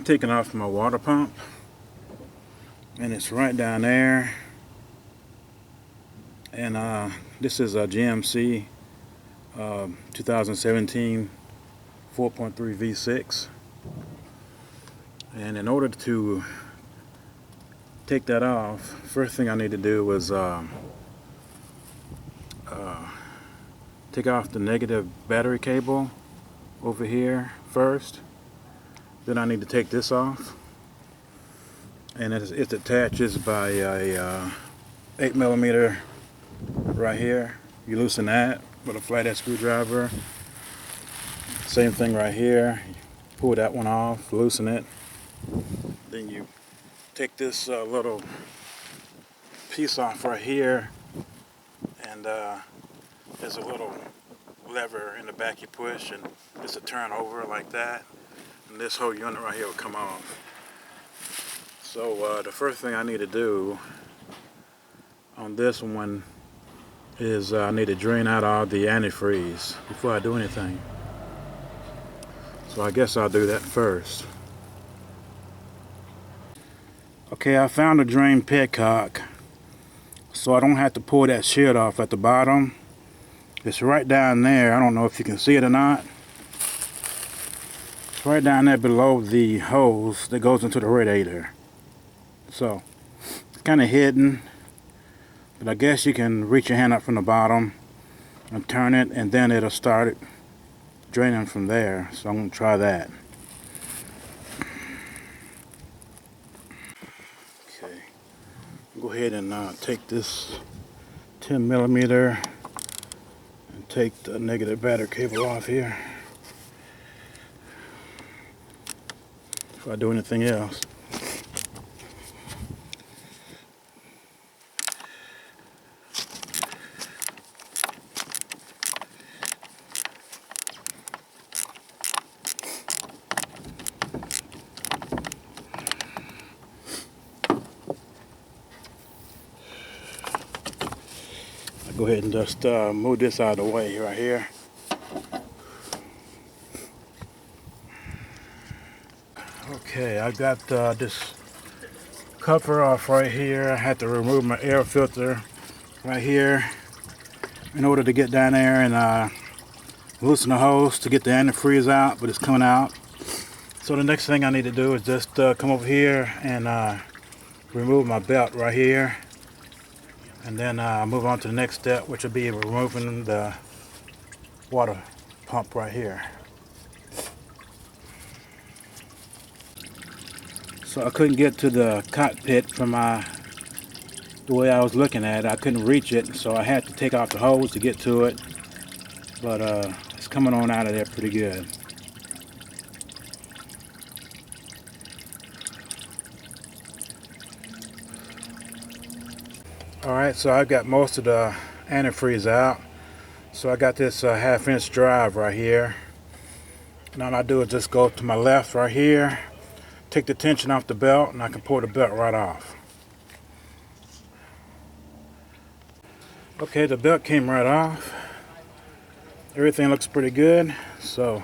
taking off my water pump, and it's right down there. And this is a GMC 2017 4.3 V6. And in order to take that off, first thing I need to do was take off the negative battery cable over here first. Then I need to take this off, and it attaches by a 8mm right here. You loosen that with a flathead screwdriver. Same thing right here. You pull that one off, loosen it. Then you take this little piece off right here, and there's a little lever in the back you push, and this will turn over like that, and this whole unit right here will come off. So the first thing I need to do on this one is I need to drain out all the antifreeze before I do anything. So I guess I'll do that first. Okay, I found a drain petcock, so I don't have to pull that shield off at the bottom. It's right down there. I don't know if you can see it or not. It's right down there below the hose that goes into the radiator. So it's kind of hidden, but I guess you can reach your hand up from the bottom and turn it, and then it'll start draining from there. So I'm going to try that. Okay, go ahead and take this 10mm and take the negative battery cable off here before I do anything else. Go ahead and just move this out of the way right here. Okay, I got this cover off right here. I had to remove my air filter right here in order to get down there and loosen the hose to get the antifreeze out, but it's coming out. So the next thing I need to do is just come over here and remove my belt right here. And then move on to the next step, which will be removing the water pump right here. So I couldn't get to the cockpit from the way I was looking at it. I couldn't reach it, so I had to take off the hose to get to it. But it's coming on out of there pretty good. Alright, so I've got most of the antifreeze out. So I got this 1/2-inch drive right here. And all I do is just go to my left right here, take the tension off the belt, and I can pull the belt right off. Okay, the belt came right off. Everything looks pretty good. So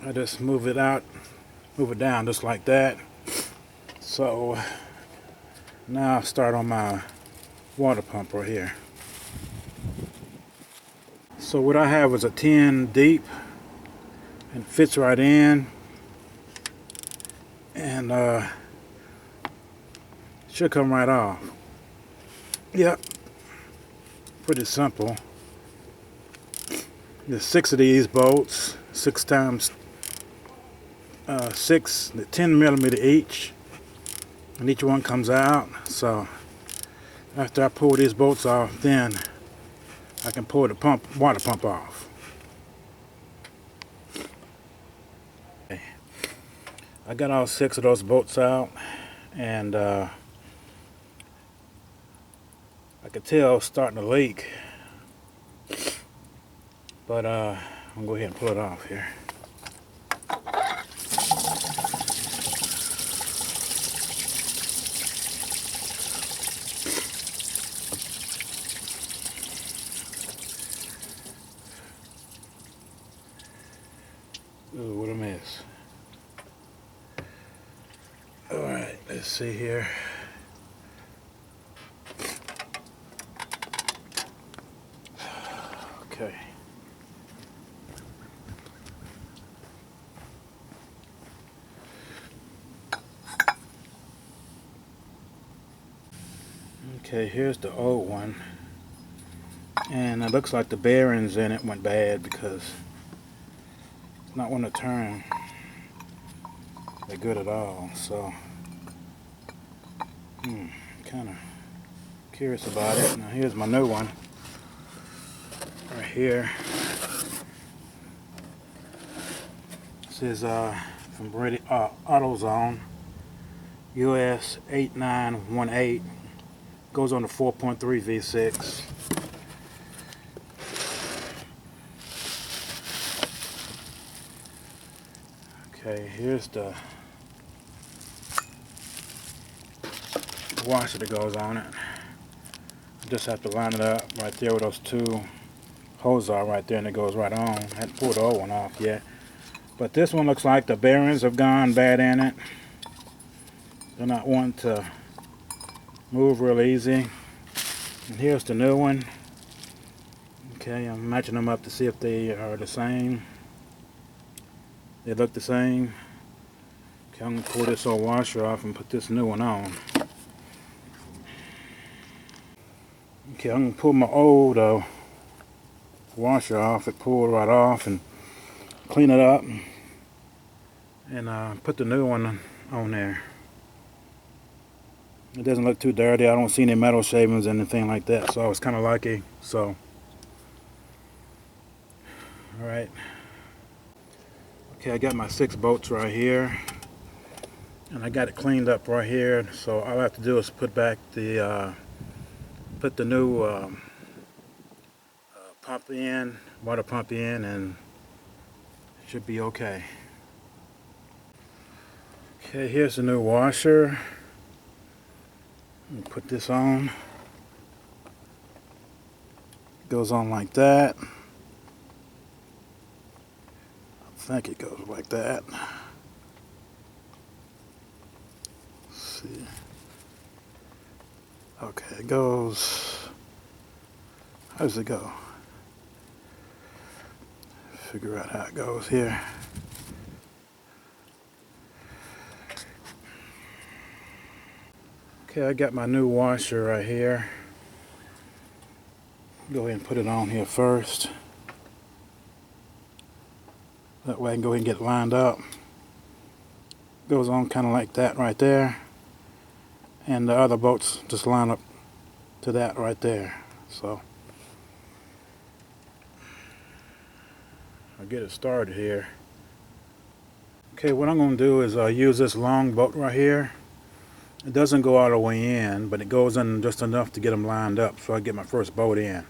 I just move it out, move it down just like that. So now I'll start on my water pump right here. So what I have is a 10 deep, and it fits right in, and it should come right off. Yep, pretty simple. There's 6 of these bolts, 6 times 6, 10mm each. And each one comes out. So after I pull these bolts off, then I can pull the water pump off. Okay. I got all 6 of those bolts out, and I could tell it's starting to leak, but I'm gonna go ahead and pull it off here. Ooh, what a mess. Let's see here. Okay. Okay, here's the old one. And it looks like the bearings in it went bad because it's not want to turn that good at all. So, kind of curious about it. Now here's my new one right here. This is from AutoZone, US 8918. Goes on the 4.3 V6. Okay, here's the washer that goes on it. I just have to line it up right there where those two holes are right there, and it goes right on. I hadn't pulled the old one off yet. But this one looks like the bearings have gone bad in it. They're not wanting to move real easy. And here's the new one. Okay, I'm matching them up to see if they are the same. They look the same. Okay, I'm gonna pull this old washer off and put this new one on. Okay, I'm gonna pull my old washer off. It pulled right off, and clean it up and put the new one on there. It doesn't look too dirty. I don't see any metal shavings or anything like that, so I was kind of lucky. So, all right. Okay, I got my 6 bolts right here, and I got it cleaned up right here. So all I have to do is put back the put the new pump in, water pump in, and it should be okay. Okay, here's the new washer. Put this on. Goes on like that. I think it goes like that. Let's see. Okay, it goes. How does it go? Figure out how it goes here. Okay, I got my new washer right here. Go ahead and put it on here first. That way I can go ahead and get it lined up. Goes on kind of like that right there. And the other bolts just line up to that right there. So I'll get it started here. Okay, what I'm going to do is use this long bolt right here. It doesn't go all the way in, but it goes in just enough to get them lined up so I get my first bolt in.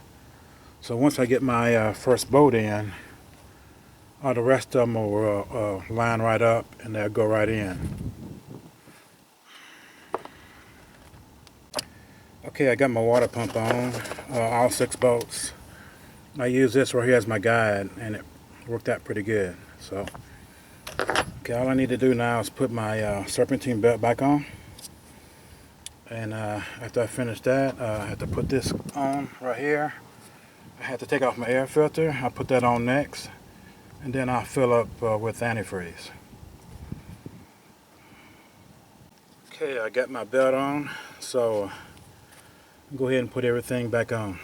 So once I get my first bolt in, all the rest of them will line right up and they'll go right in. Okay, I got my water pump on, all 6 bolts. I use this right here as my guide, and it worked out pretty good. So, okay, all I need to do now is put my serpentine belt back on. And after I finish that, I have to put this on right here. I have to take off my air filter. I'll put that on next. And then I'll fill up with antifreeze. Okay, I got my belt on, so go ahead and put everything back on.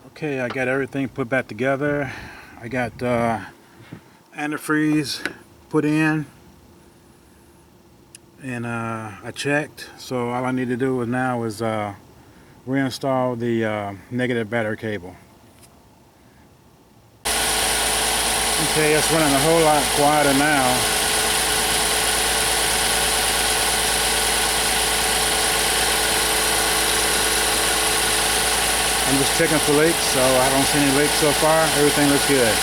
Okay, I got everything put back together. I got antifreeze put in, and I checked. So all I need to do now is reinstall the negative battery cable. Okay, it's running a whole lot quieter now. I'm just checking for leaks, so I don't see any leaks so far. Everything looks good.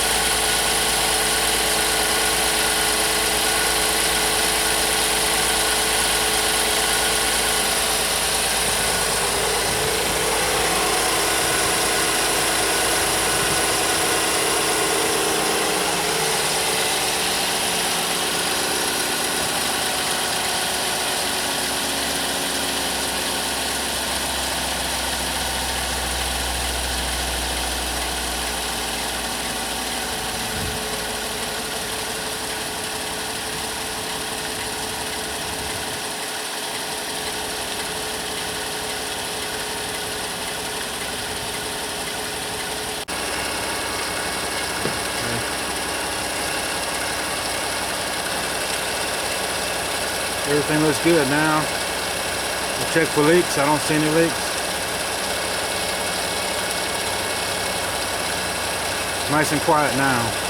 Everything looks good now. We'll check for leaks. I don't see any leaks. Nice and quiet now.